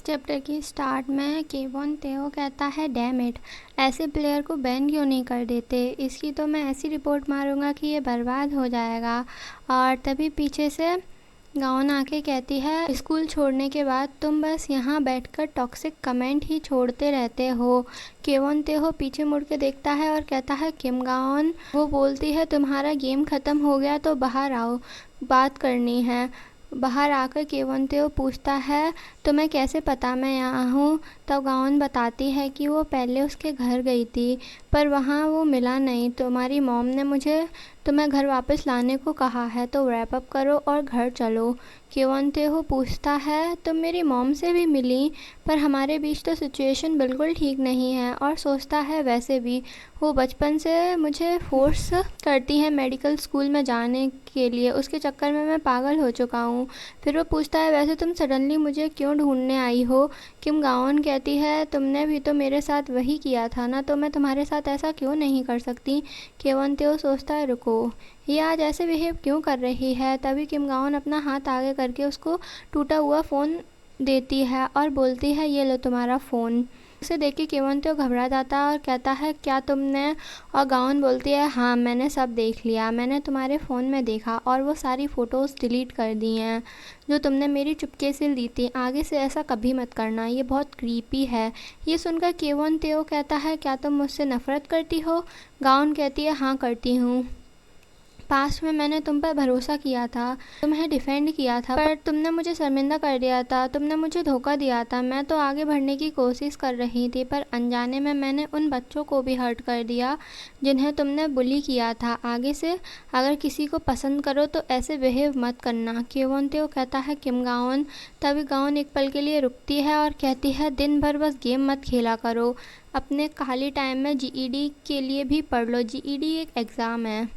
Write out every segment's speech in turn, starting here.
Next chapter की start में केवोन तेओ कहता है डैम इट, ऐसे प्लेयर को बैन क्यों नहीं कर देते, इसकी तो मैं ऐसी रिपोर्ट मारूंगा कि ये बर्बाद हो जाएगा। और तभी पीछे से गाउन आके कहती है स्कूल छोड़ने के बाद तुम बस यहाँ बैठकर टॉक्सिक कमेंट ही छोड़ते रहते हो। केवोन तेहो पीछे मुड़ के देखता है और कहता है किम गाउन। वो बोलती है तुम्हारा गेम ख़त्म हो गया तो बाहर आओ, बात करनी है। बाहर आकर केवोन तेओ पूछता है तुम्हें कैसे पता मैं यहाँ हूँ। तब गाउन बताती है कि वो पहले उसके घर गई थी पर वहाँ वो मिला नहीं। तुम्हारी मॉम ने मुझे तुम्हें घर वापस लाने को कहा है, तो रैप अप करो और घर चलो। केवोन तेहो पूछता है तुम मेरी मॉम से भी मिली, पर हमारे बीच तो सिचुएशन बिल्कुल ठीक नहीं है। और सोचता है वैसे भी वो बचपन से मुझे फोर्स करती है मेडिकल स्कूल में जाने के लिए, उसके चक्कर में मैं पागल हो चुका हूँ। फिर वो पूछता है वैसे तुम सडनली मुझे क्यों ढूंढने आई हो। किम गाउन कहती है तुमने भी तो मेरे साथ वही किया था ना, तो मैं तुम्हारे साथ ऐसा क्यों नहीं कर सकती। केवोन तेओ सोचता है रुको, ये आज ऐसे बिहेव क्यों कर रही है। तभी किम गाउन अपना हाथ आगे करके उसको टूटा हुआ फ़ोन देती है और बोलती है ये लो तुम्हारा फ़ोन। उसे देख के केवोन तेओ घबरा जाता है और कहता है क्या तुमने। और गाउन बोलती है हाँ मैंने सब देख लिया, मैंने तुम्हारे फ़ोन में देखा और वो सारी फ़ोटोज़ डिलीट कर दी हैं जो तुमने मेरी चुपके से ली थी। आगे से ऐसा कभी मत करना, ये बहुत क्रीपी है। ये सुनकर केवोन तेओ कहता है क्या तुम मुझसे नफ़रत करती हो। गाउन कहती है हाँ करती हूँ, पास्ट में मैंने तुम पर भरोसा किया था, तुम्हें डिफेंड किया था, पर तुमने मुझे शर्मिंदा कर दिया था, तुमने मुझे धोखा दिया था। मैं तो आगे बढ़ने की कोशिश कर रही थी पर अनजाने में मैंने उन बच्चों को भी हर्ट कर दिया जिन्हें तुमने बुली किया था। आगे से अगर किसी को पसंद करो तो ऐसे बिहेव मत करना। केवोन तेओ कहता है किम गाउन। तभी गाउन एक पल के लिए रुकती है और कहती है दिन भर बस गेम मत खेला करो, अपने खाली टाइम में जीईडी के लिए भी पढ़ लो। जीईडी एक एग्ज़ाम है,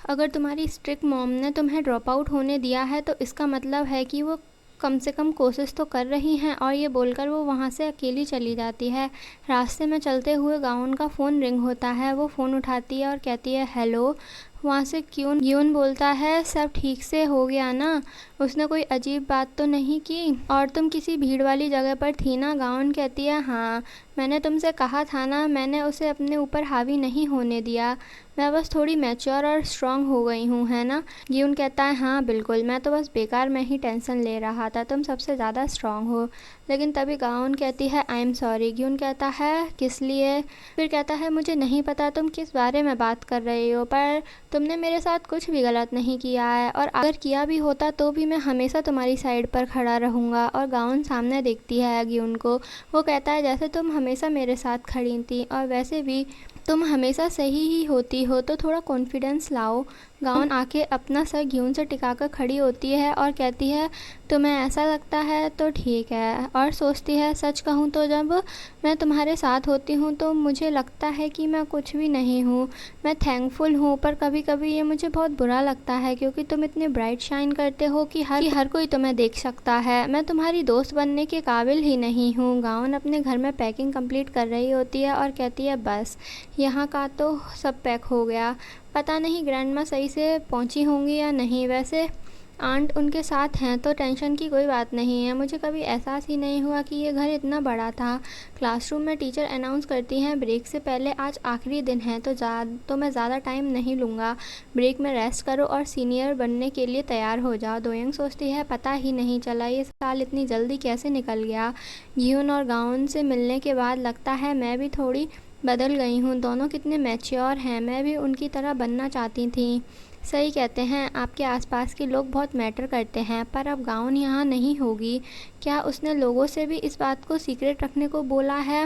अगर तुम्हारी स्ट्रिक्ट मॉम ने तुम्हें ड्रॉप आउट होने दिया है तो इसका मतलब है कि वो कम से कम कोशिश तो कर रही हैं। और ये बोलकर वो वहाँ से अकेली चली जाती है। रास्ते में चलते हुए गाउन का फ़ोन रिंग होता है, वो फ़ोन उठाती है और कहती है हेलो। वहाँ से यून बोलता है सब ठीक से हो गया ना, उसने कोई अजीब बात तो नहीं की और तुम किसी भीड़ वाली जगह पर थी ना। गाउन कहती है हाँ, मैंने तुमसे कहा था ना, मैंने उसे अपने ऊपर हावी नहीं होने दिया, मैं बस थोड़ी मैच्योर और स्ट्रांग हो गई हूँ है ना। यून कहता है हाँ बिल्कुल, मैं तो बस बेकार में ही टेंशन ले रहा था, तुम सबसे ज़्यादा स्ट्रांग हो। लेकिन तभी गाउन कहती है आई एम सॉरी। यून कहता है किस लिए। फिर कहता है मुझे नहीं पता तुम किस बारे में बात कर रही हो, पर तुमने मेरे साथ कुछ भी गलत नहीं किया है और अगर किया भी होता तो भी मैं हमेशा तुम्हारी साइड पर खड़ा रहूँगा। और गाउन सामने देखती है गियोन को, वो कहता है जैसे तुम हमेशा मेरे साथ खड़ी थी और वैसे भी तुम हमेशा सही ही होती हो, तो थोड़ा कॉन्फिडेंस लाओ। गाउन आके अपना सर गियोन से टिकाकर खड़ी होती है और कहती है तुम्हें ऐसा लगता है तो ठीक है। और सोचती है सच कहूँ तो जब मैं तुम्हारे साथ होती हूँ तो मुझे लगता है कि मैं कुछ भी नहीं हूँ। मैं थैंकफुल हूँ, पर कभी कभी ये मुझे बहुत बुरा लगता है क्योंकि तुम इतने ब्राइट शाइन करते हो कि हर कोई तुम्हें देख सकता है। मैं तुम्हारी दोस्त बनने के काबिल ही नहीं हूँ। गाउन अपने घर में पैकिंग कंप्लीट कर रही होती है और कहती है बस यहाँ का तो सब पैक हो गया। पता नहीं ग्रैंड माँ सही से पहुँची होंगी या नहीं, वैसे आंट उनके साथ हैं तो टेंशन की कोई बात नहीं है। मुझे कभी एहसास ही नहीं हुआ कि ये घर इतना बड़ा था। क्लासरूम में टीचर अनाउंस करती हैं ब्रेक से पहले आज आखिरी दिन है तो मैं ज़्यादा टाइम नहीं लूँगा, ब्रेक में रेस्ट करो और सीनियर बनने के लिए तैयार हो जाओ। दोयंग सोचती है पता ही नहीं चला ये साल इतनी जल्दी कैसे निकल गया। गियोन और गाउन से मिलने के बाद लगता है मैं भी थोड़ी बदल गई हूँ, दोनों कितने मैच्योर हैं, मैं भी उनकी तरह बनना चाहती थी। सही कहते हैं आपके आसपास के लोग बहुत मैटर करते हैं, पर अब गाउन यहाँ नहीं होगी। क्या उसने लोगों से भी इस बात को सीक्रेट रखने को बोला है,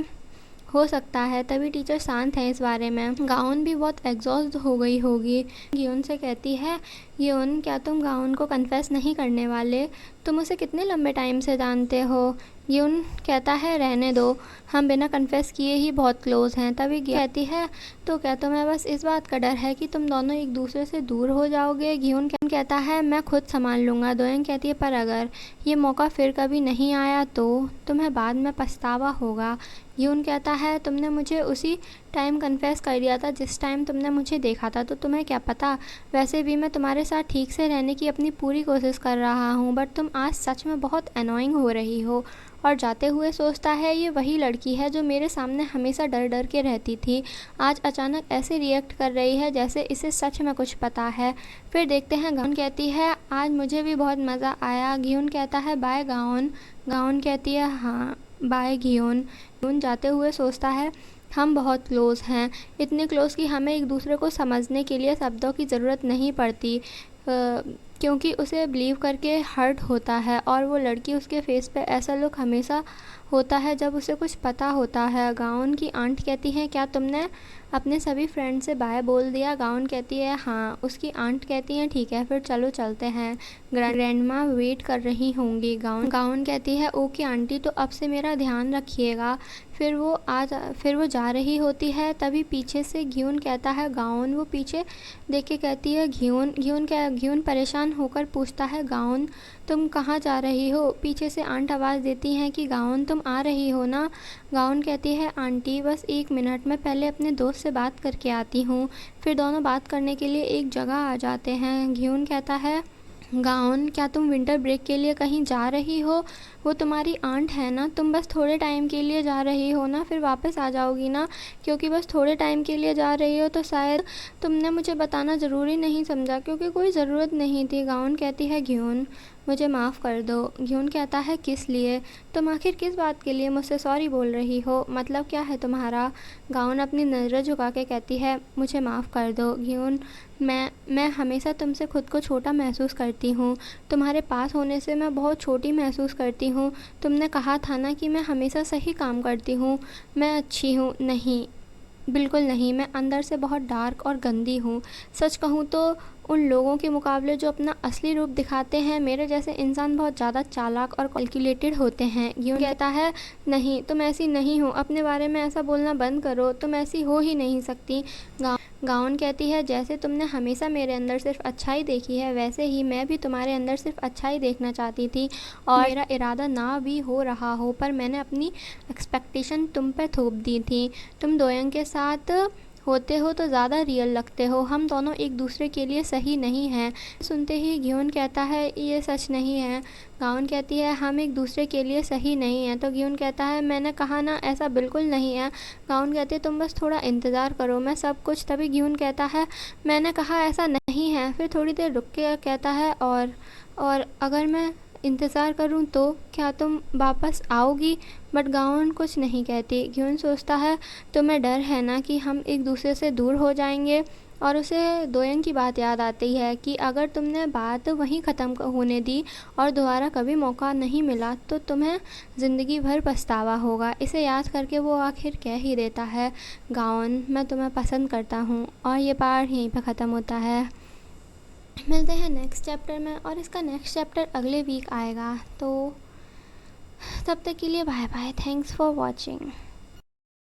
हो सकता है तभी टीचर शांत है इस बारे में। गाउन भी बहुत एग्जॉस्ट हो गई होगी। गियोन से कहती है गियोन क्या तुम गाउन को कन्फेस नहीं करने वाले, तुम उसे कितने लंबे टाइम से जानते हो। गियोन कहता है रहने दो, हम बिना कन्फेस किए ही बहुत क्लोज हैं। तभी कहती है तो क्या तुम्हें बस इस बात का डर है कि तुम दोनों एक दूसरे से दूर हो जाओगे। गियोन कहता है मैं खुद संभाल लूँगा। दोयंग कहती है पर अगर ये मौका फिर कभी नहीं आया तो तुम्हें बाद में पछतावा होगा। गियोन कहता है तुमने मुझे उसी टाइम कन्फेस कर दिया था जिस टाइम तुमने मुझे देखा था, तो तुम्हें क्या पता, वैसे भी मैं तुम्हारे साथ ठीक से रहने की अपनी पूरी कोशिश कर रहा हूँ, बट तुम आज सच में बहुत अनोइंग हो रही हो। और जाते हुए सोचता है ये वही लड़की है जो मेरे सामने हमेशा डर डर के रहती थी, आज अचानक ऐसे रिएक्ट कर रही है जैसे इसे सच में कुछ पता है। फिर देखते हैं, गाउन कहती है आज मुझे भी बहुत मज़ा आया। घियोन कहता है बाय गाउन। गाउन कहती है हाँ बाय घियोन। घियोन जाते हुए सोचता है हम बहुत क्लोज़ हैं, इतने क्लोज़ कि हमें एक दूसरे को समझने के लिए शब्दों की ज़रूरत नहीं पड़ती, क्योंकि उसे बिलीव करके हर्ट होता है। और वो लड़की, उसके फेस पे ऐसा लुक हमेशा होता है जब उसे कुछ पता होता है। गाउन की आंट कहती है क्या तुमने अपने सभी फ्रेंड से बाय बोल दिया? गाउन कहती है हाँ। उसकी आंट कहती है ठीक है फिर चलो चलते हैं, ग्रैंडमा वेट कर रही होंगी। गाउन कहती है ओके आंटी, तो अब से मेरा ध्यान रखिएगा। फिर वो जा रही होती है, तभी पीछे से घियोन कहता है गाउन। वो पीछे देख के कहती है घियोन परेशान होकर पूछता है गाउन तुम कहाँ जा रही हो? पीछे से आंट आवाज़ देती हैं कि गाउन तुम आ रही हो ना? गाउन कहती है आंटी बस 1 मिनट, मैं पहले अपने दोस्त से बात करके आती हूँ। फिर दोनों बात करने के लिए एक जगह आ जाते हैं। घियोन कहता है गाउन क्या तुम विंटर ब्रेक के लिए कहीं जा रही हो? वो तुम्हारी आंट है ना, तुम बस थोड़े टाइम के लिए जा रही हो ना, फिर वापस आ जाओगी ना? क्योंकि बस थोड़े टाइम के लिए जा रही हो तो शायद तुमने मुझे बताना ज़रूरी नहीं समझा, क्योंकि कोई ज़रूरत नहीं थी। गाउन कहती है घियोन मुझे माफ़ कर दो। घियोन कहता है किस लिए? तुम आखिर किस बात के लिए मुझसे सॉरी बोल रही हो? मतलब क्या है तुम्हारा? गाउन अपनी नज़रें झुका के कहती है मुझे माफ़ कर दो घियोन, मैं हमेशा तुमसे खुद को छोटा महसूस करती हूँ, तुम्हारे पास होने से मैं बहुत छोटी महसूस करती हूँ। तुमने कहा था ना कि मैं हमेशा सही काम करती हूँ, मैं अच्छी हूँ। नहीं, बिल्कुल नहीं, मैं अंदर से बहुत डार्क और गंदी हूँ। सच कहूँ तो उन लोगों के मुकाबले जो अपना असली रूप दिखाते हैं, मेरे जैसे इंसान बहुत ज़्यादा चालाक और कैलकुलेटेड होते हैं। घियोन कहता है नहीं, तुम ऐसी नहीं हो, अपने बारे में ऐसा बोलना बंद करो, तुम ऐसी हो ही नहीं सकती। गाउन कहती है जैसे तुमने हमेशा मेरे अंदर सिर्फ अच्छाई देखी है, वैसे ही मैं भी तुम्हारे अंदर सिर्फ अच्छाई देखना चाहती थी, और मेरा इरादा ना भी हो रहा हो, पर मैंने अपनी एक्सपेक्टेशन तुम पर थोप दी थी। तुम दोयंग के साथ होते हो तो ज़्यादा रियल लगते हो, हम दोनों एक दूसरे के लिए सही नहीं हैं। सुनते ही घियोन कहता है ये सच नहीं है। गाउन कहती है हम एक दूसरे के लिए सही नहीं हैं, तो घियोन कहता है मैंने कहा ना ऐसा बिल्कुल नहीं है। गाउन कहती है तुम बस थोड़ा इंतज़ार करो, मैं सब कुछ। तभी घियोन कहता है मैंने कहा ऐसा नहीं है। फिर थोड़ी देर रुक के कहता है और अगर मैं इंतज़ार करूं तो क्या तुम वापस आओगी? बट गाउन कुछ नहीं कहती। घियोन सोचता है तुम्हें डर है ना कि हम एक दूसरे से दूर हो जाएंगे, और उसे दोयंग की बात याद आती है कि अगर तुमने बात वहीं ख़त्म होने दी और दोबारा कभी मौका नहीं मिला तो तुम्हें ज़िंदगी भर पछतावा होगा। इसे याद करके वो आखिर कह ही देता है गाउन मैं तुम्हें पसंद करता हूँ। और ये पार्ट यहीं पर ख़त्म होता है। मिलते हैं नेक्स्ट चैप्टर में, और इसका नेक्स्ट चैप्टर अगले वीक आएगा, तो तब तक के लिए bye bye. Thanks for watching.